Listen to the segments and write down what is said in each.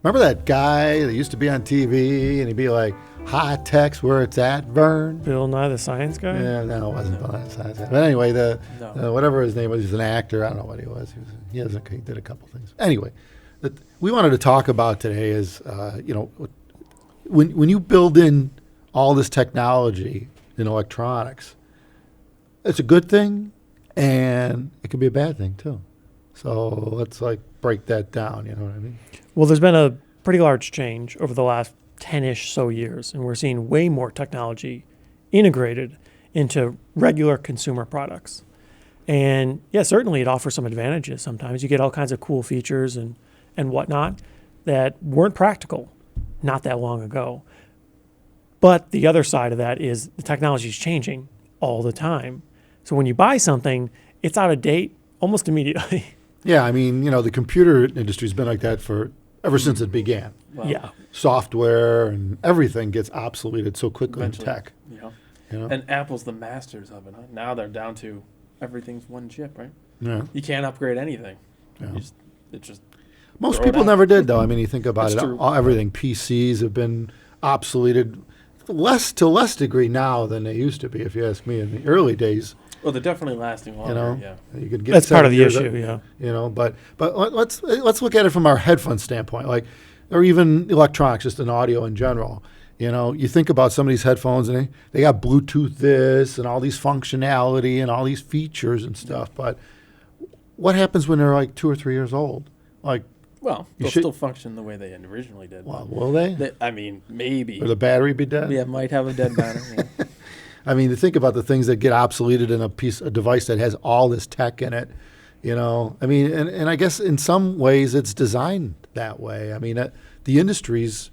Remember that guy that used to be on TV and he'd be like, high tech's where it's at, Vern? Bill Nye the Science Guy? Yeah, no, it wasn't Bill Nye the Science Guy. But anyway, whatever his name was, he was an actor. I don't know what he was. He did a couple things. Anyway, we wanted to talk about today is, when you build in all this technology in electronics, it's a good thing and it can be a bad thing too. So let's break that down, you know what I mean? Well, there's been a pretty large change over the last 10-ish so years, and we're seeing way more technology integrated into regular consumer products. And yeah, certainly it offers some advantages sometimes. You get all kinds of cool features and whatnot that weren't practical not that long ago. But the other side of that is the technology is changing all the time. So when you buy something, it's out of date almost immediately. Yeah, I mean, the computer industry's been like that ever since it began. Wow. Yeah. Software and everything gets obsoleted so quickly in tech. Yeah. And Apple's the masters of it. Huh? Now they're down to everything's one chip, right? Yeah. You can't upgrade anything. Yeah. Most people never did, though. I mean, you think about That's it. true. Everything, PCs have been obsoleted to less degree now than they used to be, if you ask me. In the early days, well, they're definitely lasting longer. You could get that's part of the 7 years issue. Yeah. But let's look at it from our headphone standpoint, or even electronics, just in audio in general. You think about some of these headphones, and they got Bluetooth this and all these functionality and all these features and stuff. But what happens when they're 2 or 3 years old? Well, they'll still function the way they originally did. Well, will they? I mean, maybe. Or the battery be dead? Yeah, might have a dead battery. Yeah. I mean, to think about the things that get obsoleted in a device that has all this tech in it, I mean, and I guess in some ways it's designed that way. I mean, the industry's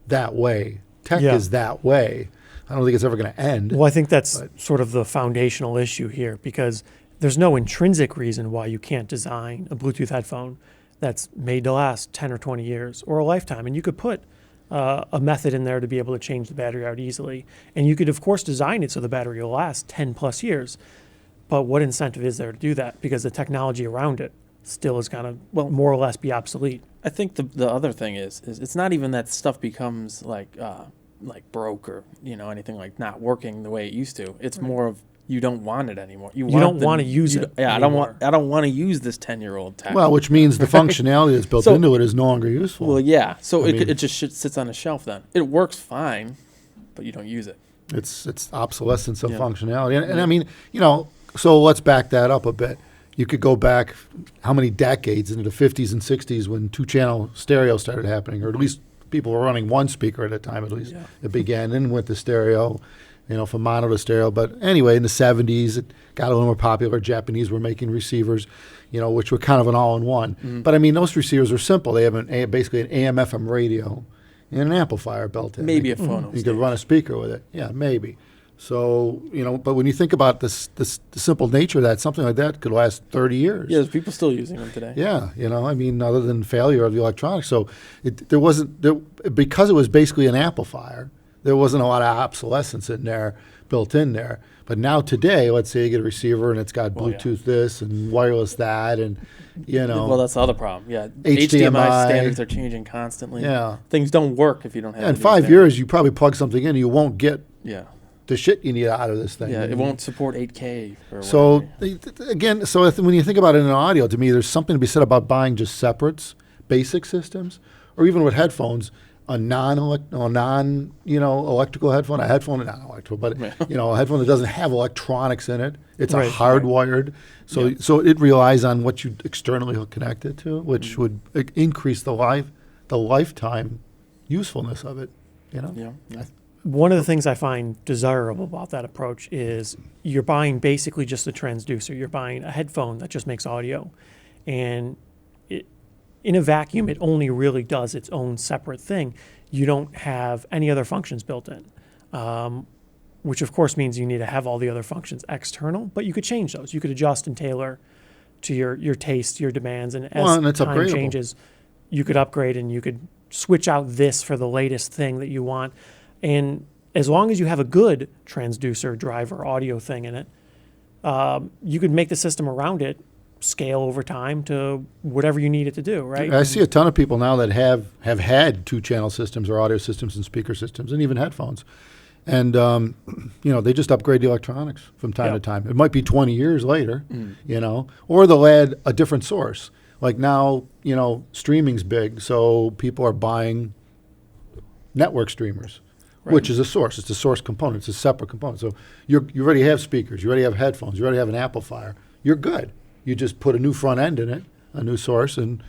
that way. Tech is that way. I don't think it's ever going to end. Well, I think that's sort of the foundational issue here, because there's no intrinsic reason why you can't design a Bluetooth headphone that's made to last 10 or 20 years or a lifetime. And you could put a method in there to be able to change the battery out easily. And you could, of course, design it so the battery will last 10 plus years. But what incentive is there to do that? Because the technology around it still is going to more or less be obsolete. I think the other thing is it's not even that stuff becomes broke or anything like not working the way it used to. It's more of you don't want it anymore. You don't want to use it. Yeah, anymore. I don't want to use this 10-year-old tech. Well, which means the functionality that's built into it is no longer useful. Well, yeah. So it just sits on a shelf then. It works fine, but you don't use it. It's obsolescence of functionality. And I mean, so let's back that up a bit. You could go back how many decades into the 50s and 60s when 2-channel stereo started happening, or at least people were running one speaker at a time, at least. Yeah. It began in with the stereo, from mono to stereo. But anyway, in the 70s, it got a little more popular. Japanese were making receivers, which were kind of an all-in-one. Mm-hmm. But I mean, those receivers are simple. They have basically an AM/FM radio and an amplifier built in. Maybe a phono. You could run a speaker with it. Yeah, maybe. So, but when you think about the simple nature of that, something like that could last 30 years. Yeah, there's people still using them today. Yeah, I mean, other than failure of the electronics. So because it was basically an amplifier, there wasn't a lot of obsolescence built in there. But now today, let's say you get a receiver and it's got Bluetooth this and wireless that and, Well, that's the other problem. Yeah, HDMI standards are changing constantly. Yeah. Things don't work if you don't have in 5 years, you probably plug something in and you won't get the shit you need out of this thing. Yeah, it won't support 8K. So again, when you think about it in audio, to me, there's something to be said about buying just separates, basic systems, or even with headphones, a electrical headphone, a headphone, not electrical, but a headphone that doesn't have electronics in it. It's a hardwired, so it relies on what you externally connect it to, which would increase the lifetime usefulness of it. Yeah. One of the things I find desirable about that approach is you're buying basically just a transducer. You're buying a headphone that just makes audio. And in a vacuum, it only really does its own separate thing. You don't have any other functions built in, which of course means you need to have all the other functions external, but you could change those. You could adjust and tailor to your taste, your demands, and as time changes, you could upgrade and you could switch out this for the latest thing that you want. And as long as you have a good transducer, driver, audio thing in it, you could make the system around it scale over time to whatever you need it to do, right? I see a ton of people now that have had 2-channel systems or audio systems and speaker systems and even headphones. And, they just upgrade the electronics from time to time. It might be 20 years later, or they'll add a different source. Like now, streaming's big, so people are buying network streamers, which is a source. It's a source component. It's a separate component. So you already have speakers. You already have headphones. You already have an amplifier. You're good. You just put a new front end in it, a new source, and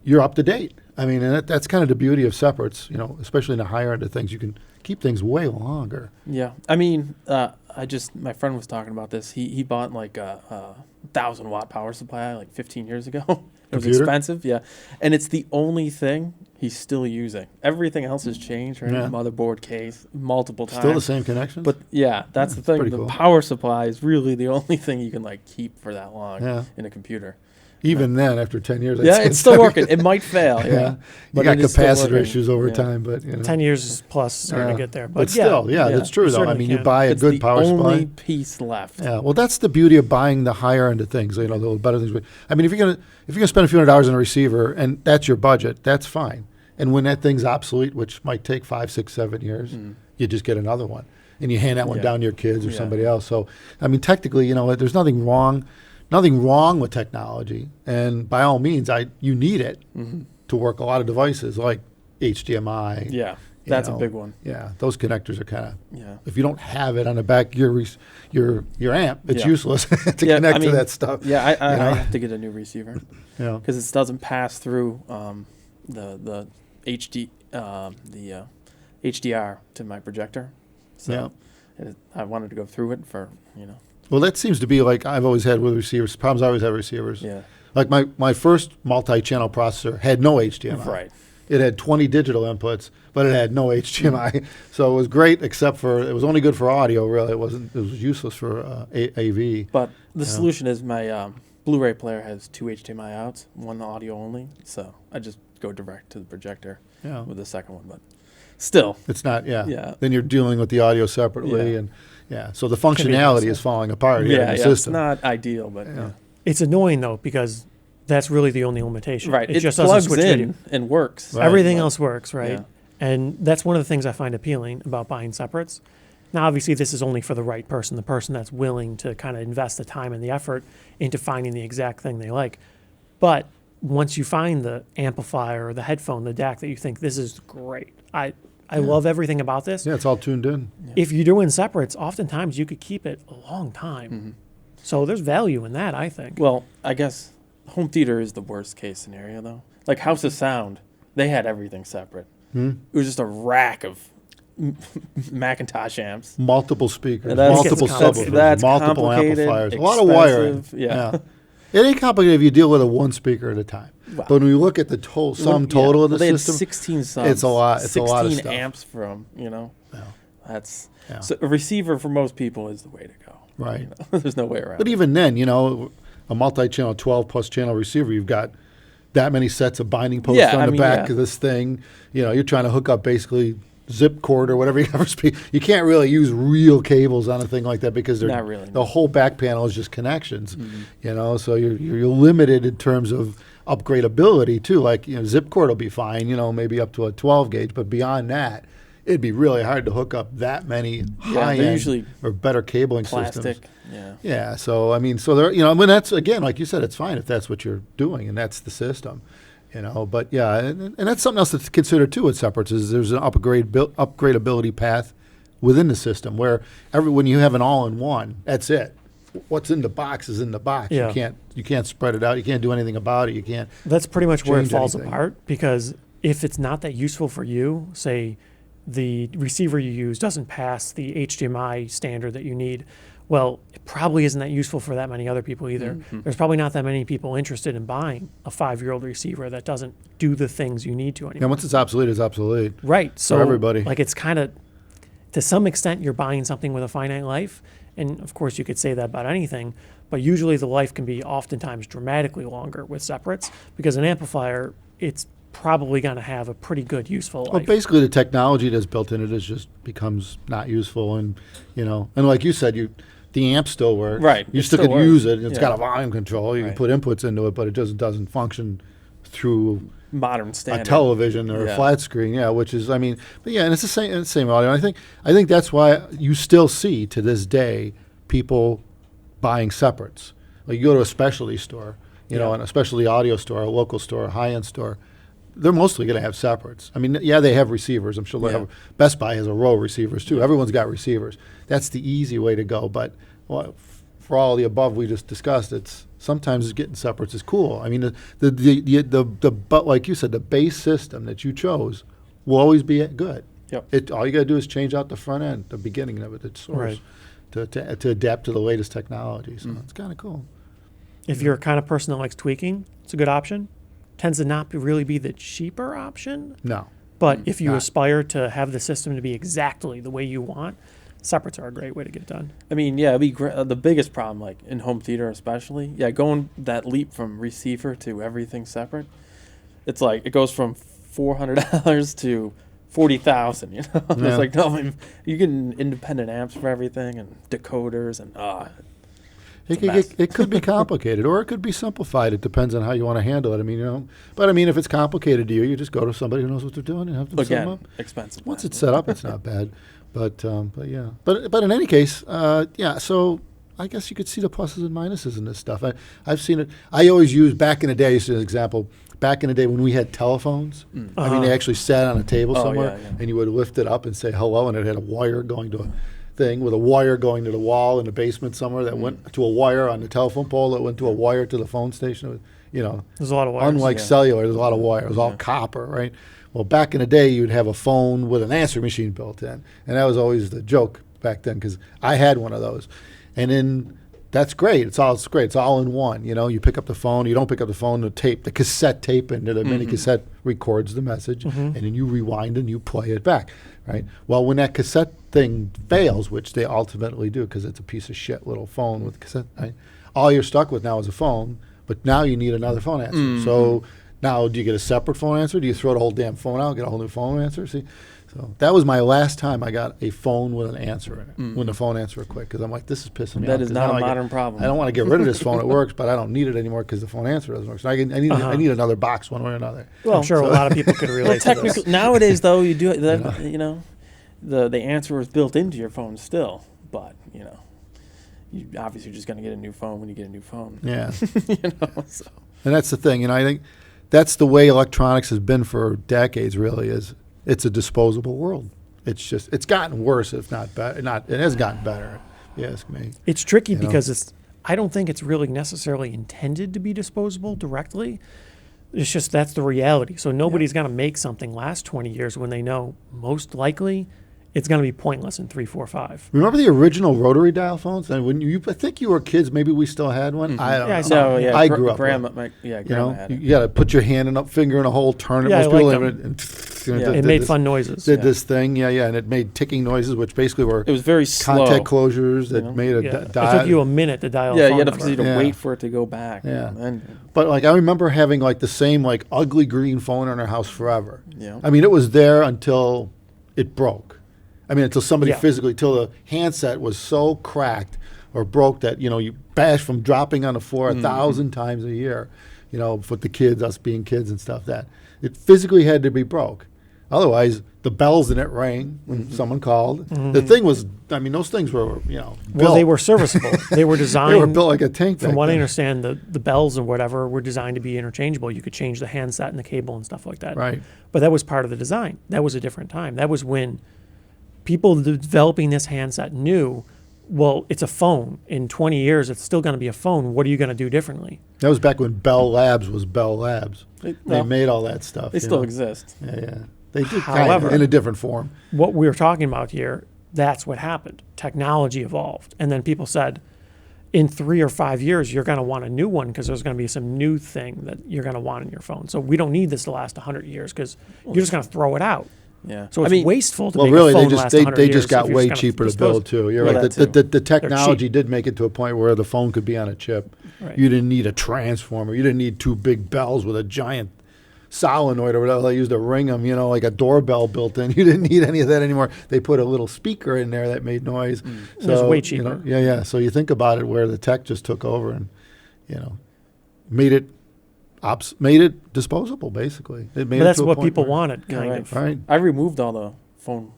you're up to date. I mean, and that's kind of the beauty of separates, especially in the higher end of things. You can keep things way longer. Yeah. I mean, my friend was talking about this. He bought like a 1,000-watt power supply like 15 years ago. It was expensive, yeah. And it's the only thing he's still using. Everything else has changed, right? Yeah. Motherboard case, multiple times. Still the same connections? But yeah, that's the thing. pretty The cool. power supply is really the only thing you can like keep for that long in a computer. Even then, after 10 years, Yeah, it's still working. It might fail. Yeah, You but got it is still capacitor working. issues over Yeah. time, but 10 years is plus starting to get there. But still, that's true you though. I certainly mean, you can. buy a It's good the power supply. only piece left. Yeah, well, that's the beauty of buying the higher end of things. The little better things. I mean, if you're gonna spend a few $100s on a receiver and that's your budget, that's fine. And when that thing's obsolete, which might take 5, 6, 7 years, you just get another one, and you hand that one down to your kids or somebody else. So, I mean, technically, there's nothing wrong with technology, and by all means, you need it to work a lot of devices like HDMI. Yeah, that's a big one. Yeah, those connectors are kind of. Yeah. If you don't have it on the back of your amp, it's useless to connect to that stuff. Yeah, I have to get a new receiver Yeah. because it doesn't pass through the HDR to my projector. So I wanted to go through it for. Well, that seems to be like I've always had with receivers. Problems I always have with receivers. Yeah. Like my first multi-channel processor had no HDMI. Right. It had 20 digital inputs, but it had no HDMI. So it was great, except for it was only good for audio. Really, it wasn't. It was useless for AV. But the solution is my Blu-ray player has 2 HDMI outs, one audio only. So I just go direct to the projector with the second one. But still, It's not. Yeah. Yeah. Then you're dealing with the audio separately, Yeah. and so the functionality is falling apart here in the it's system. not ideal, but It's annoying though because that's really the only limitation. right. It just doesn't plugs switch in video. and works. Right. Everything But- else works, right? Yeah. And that's one of the things I find appealing about buying separates. Now, obviously, this is only for the right person, the person that's willing to kind of invest the time and the effort into finding the exact thing they like. But once you find the amplifier or the headphone, the DAC that you think this is great, I love everything about this. Yeah, it's all tuned in. If you're doing separates, oftentimes you could keep it a long time. So there's value in that, I think. Well, I guess home theater is the worst case scenario, though. Like House of Sound, they had everything separate. It was just a rack of Macintosh amps. Multiple speakers, That's- multiple That's- subwoofers, that's multiple complicated, amplifiers, a lot of wiring. expensive, yeah. It ain't complicated if you deal with one speaker at a time. Wow. But when you look at the sum total of the they system, had 16 subs. it's a lot. It's a lot of 16 stuff. amps from, That's Yeah. so a receiver for most people is the way to go. Right. There's no way around But it. even then, a multi-channel 12-plus channel receiver, you've got that many sets of binding posts Yeah, on I the mean, back yeah. of this thing. You're trying to hook up basically zip cord or whatever you ever speak. You can't really use real cables on a thing like that because Not really, the no. whole back panel is just connections. So you're limited in terms of upgradability too. Like zip cord will be fine. Maybe up to a 12 gauge, but beyond that, it'd be really hard to hook up that many high they're end usually or better cabling Plastic. systems. Yeah. Yeah, so I mean, so there, when that's again, like you said, it's fine if that's what you're doing and that's the system, But yeah, and that's something else to consider too with separates is there's an upgradability path within the system where when you have an all-in-one, that's it. What's in the box is in the box. Yeah. You can't spread it out. You can't do anything about it. You can't. That's pretty much where it change falls anything. apart because if it's not that useful for you, say the receiver you use doesn't pass the HDMI standard that you need, well, it probably isn't that useful for that many other people either. There's probably not that many people interested in buying a 5-year-old receiver that doesn't do the things you need to anymore. And once it's obsolete, it's obsolete. Right. So everybody. like it's kind of, to some extent, you're buying something with a finite life. And of course, you could say that about anything, but usually the life can be oftentimes dramatically longer with separates because an amplifier, it's probably going to have a pretty good useful life. Well, basically, the technology that's built in it is just becomes not useful, and and like you said, the amp still works. Right. You It still still can works. use it. It's Yeah. got a volume control. You Right. can put inputs into it, but it just doesn't function through Modern standard. a television or a Yeah. flat screen. Yeah, which is, I mean, but yeah, and it's the same audio. And I think that's why you still see to this day people buying separates. Like you go to a specialty store, you know, Yeah. and a specialty audio store, a local store, a high-end store. They're mostly going to have separates. I mean, yeah, they have receivers. I'm sure they Yeah. have. Best Buy has a row of receivers too. Everyone's got receivers. That's the easy way to go. But well, for all the above we just discussed, it's sometimes getting separates is cool. I mean, but like you said, the base system that you chose will always be good. Yep. All you got to do is change out the front end, the beginning of it, its source, Right. to adapt to the latest technology. So it's kind of cool. If you're a kind of person that likes tweaking, it's a good option. Tends to not really be the cheaper option. No. But if you Not. aspire to have the system to be exactly the way you want, separates are a great way to get it done. I mean, yeah, it'd be the biggest problem, like in home theater especially, going that leap from receiver to everything separate. It's like it goes from $400 to 40,000. You know, Yeah. it's like no, I mean, you get independent amps for everything and decoders and It's a mess. It could be complicated, or it could be simplified. It depends on how you want to handle it. I mean, you know, but I mean, if it's complicated to you, you just go to somebody who knows what they're doing and have them set them Again, up. expensive. Once it's set up, it's not bad. But yeah. But in any case, yeah. So I guess you could see the pluses and minuses in this stuff. I've seen it. I always use back in the day. As an example, back in the day when we had telephones. I mean, they actually sat on a table Oh, somewhere, yeah. and you would lift it up and say hello, and it had a wire going to a thing with a wire going to the wall in the basement somewhere that went to a wire on the telephone pole that went to a wire to the phone station. It was, you know, There's a lot of wires. unlike Yeah. cellular, there's a lot of wire. It was all copper, right? Well, back in the day, you'd have a phone with an answering machine built in, and that was always the joke back then because I had one of those. And then that's great. It's great. It's all in one. You know, you pick up the phone. You don't pick up the phone. The cassette tape into the mini cassette records the message, and then you rewind and you play it back, right? Well, when that cassette thing fails, which they ultimately do because it's a piece of shit little phone with cassette, right? All you're stuck with now is a phone, but now you need another phone answer. So now do you get a separate phone answer? Do you throw the whole damn phone out, get a whole new phone answer? See? So that was my last time I got a phone with an answer in it, when the phone answer quit, because I'm like, this is pissing me off. That is 'cause not now a I modern problem. I don't want to get rid of this phone. It works, but I don't need it anymore because the phone answer doesn't work. So I need another box one way or another. I'm sure a lot of people could Well, relate to this. technically, nowadays though, you do that. You know, the answer is built into your phone still, but you know, you obviously just gonna get a new phone when you get a new phone. Yeah. You know, so. And that's the thing. And I think that's the way electronics has been for decades, really, is it's a disposable world. It's gotten worse, if not better. It has gotten better, if you ask me. It's tricky You know? because I don't think it's really necessarily intended to be disposable directly. It's just that's the reality. So nobody's going to make something last 20 years when they know most likely it's going to be pointless in 3, 4, 5. Remember the original rotary dial phones? And I think you were kids, maybe we still had one. I don't Yeah, I know. saw No, it. yeah, I grew up Grandma, with grandma You know, had you it. got to put your hand and finger in a hole, turn it. Yeah, Most I people like have them. Yeah. It made fun noises. Did this thing, yeah, and it made ticking noises, which basically were It was very slow. contact closures that you know? made a Yeah. dial. It took you a minute to dial a Yeah, phone you had number. to Yeah. wait for it to go back. Yeah. And, But like I remember having like the same like ugly green phone in our house forever. Yeah. I mean, it was there until it broke. I mean, until somebody Yeah. physically, till the handset was so cracked or broke that, you know, you bash from dropping on the floor 1,000 times a year, you know, with the kids, us being kids and stuff, that it physically had to be broke. Otherwise, the bells didn't ring when someone called. The thing was, I mean, those things were, you know, Well, they built. were serviceable. They were designed. They were built like a tank. From back what I then. understand, the bells and whatever were designed to be interchangeable. You could change the handset and the cable and stuff like that. Right. But that was part of the design. That was a different time. That was when people developing this handset knew, well, it's a phone. In 20 years, it's still going to be a phone. What are you going to do differently? That was back when Bell Labs was Bell Labs. They well, made all that stuff. they you still know. exist. Yeah, yeah. They did, However- in a different form. What we're talking about here, that's what happened. Technology evolved. And then people said, in 3 or 5 years, you're going to want a new one because there's going to be some new thing that you're going to want in your phone. So we don't need this to last 100 years because you're just going to throw it out. Yeah. So it's wasteful to Well, make really, a phone they just last they, 100 they years just got if you're way gonna cheaper to dispose build it. too. You're Well, right. that The too. technology did make it to a point where the phone could be on a chip. Right. You didn't need a transformer. You didn't need two big bells with a giant solenoid or whatever they used to ring them, you know, like a doorbell built in. You didn't need any of that anymore. They put a little speaker in there that made noise. It was way You know, cheaper. yeah. So you think about it where the tech just took over and, you know, made it disposable, basically. It made But it that's to a what point people where- wanted, Yeah, kind right. of. Right. I removed all the phone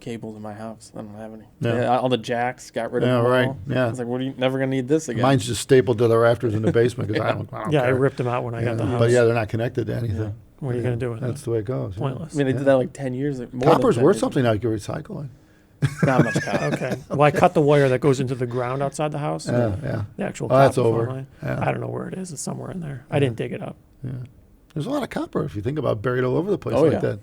cables in my house. I don't have any. Yeah. Yeah, all the jacks, got rid of Yeah, them right. all. Yeah. I was like, what are you never gonna need this again? Mine's just stapled to the rafters in the basement because I don't Yeah, I care. ripped them out when I got the house. But yeah, they're not connected to anything. Yeah. What are you going to do with That's it? the way it goes. yeah. Pointless. I mean, they did that like 10 years. More Copper's than 10 worth years something now. You can recycle it. ago. Not much copper. Okay. Well, I cut the wire that goes into the ground outside the house. Yeah. The actual Oh, that's copper phone over. line. Yeah. I don't know where it is. It's somewhere in there. I didn't dig it up. Yeah. There's a lot of copper if you think about buried all over the place Oh, like yeah. that.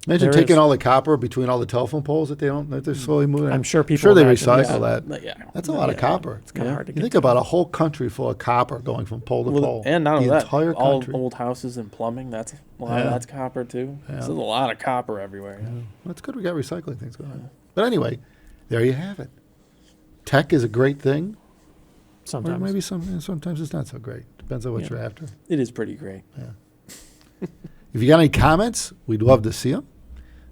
Imagine There taking is. all the copper between all the telephone poles that they're slowly moving. I'm sure people Sure they imagine- recycle Yeah. that. Like, yeah. That's a lot of Yeah. copper. It's kind of Yeah. hard to You get think to. about a whole country full of copper going from pole to Well, pole. and not only the that, entire all country. old houses and plumbing. That's a lot Yeah. of that's copper too. Yeah. So there's a lot of copper everywhere. Yeah. That's good. We got recycling things going on. But anyway, there you have it. Tech is a great thing, or Sometimes. maybe sometimes it's not so great. Depends on what Yeah. you're after. It is pretty great. If you got any comments, we'd love to see them.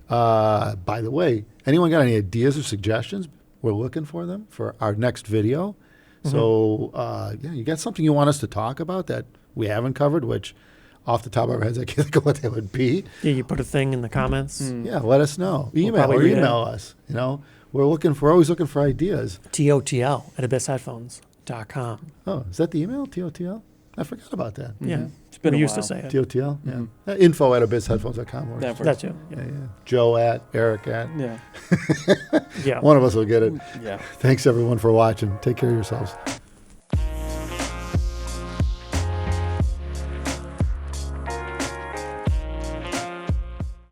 By the way, anyone got any ideas or suggestions? We're looking for them for our next video. So, yeah, you got something you want us to talk about that we haven't covered, which off the top of our heads, I can't think of what that would be. Yeah, you put a thing in the comments. Yeah, let us know. Email probably or read it. email us. You know, we're always looking for ideas. TOTL@abyssheadphones.com. Oh, is that the email? TOTL? I forgot about that. Yeah. It's been We a used to while. say it. TOTL? Yeah. Info@abyssheadphones.com. works. That works. That too. Yeah, yeah. Joe at, Eric at. Yeah. Yeah. One of us will get it. Yeah. Thanks, everyone, for watching. Take care of yourselves.